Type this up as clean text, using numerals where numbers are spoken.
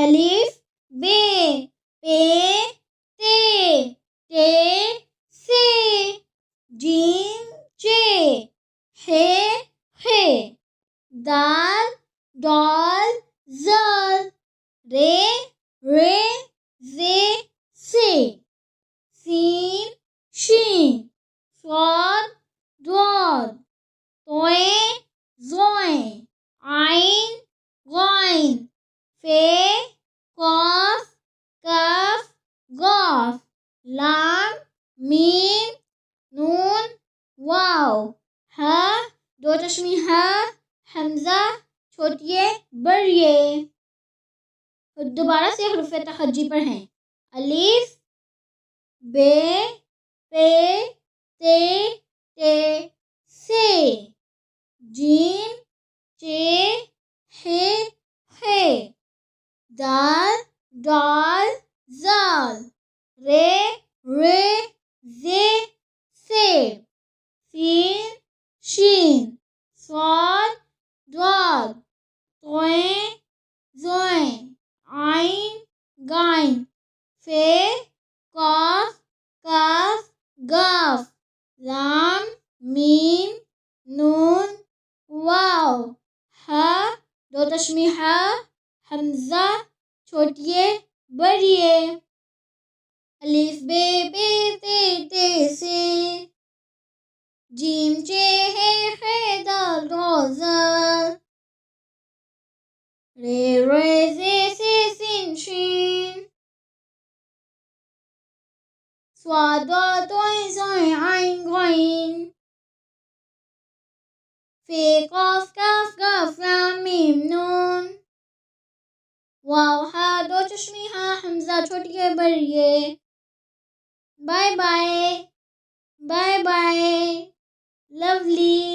अलिफ बे पे ते से जीम चे हे दाल डॉल ज़ल रे से सीन शीन स्वाद द्वाद तोए ज़ोए आइन गाइन फे कॉफ कफ गॉफ लाम मीम नून वाव हा दो चश्मी हा हमजा छोटिए बड़िए। दोबारा से हरूफ तहज्जी पर हैं। अलिफ बे पे ते से जीम चे हे दाल डॉल ज़ाल रे से सीन शीन स्वाद द्वाद तोए ज़ोए आइन गाइन फे कॉफ कफ गाफ लाम मीम नून वाव हा दो चश्मी हा हमजा छोटिए बड़िए। अलिफ बे ते से जीम चे हे दाल डॉल ज़ल रे से सीन शीन स्वाद तोए ज़ोए आइन गाइन फे कॉफ कफ गफ लाम मीम नून वाव हा दो चश्मी हा हमजा छोटिए बड़िए। Bye bye lovely.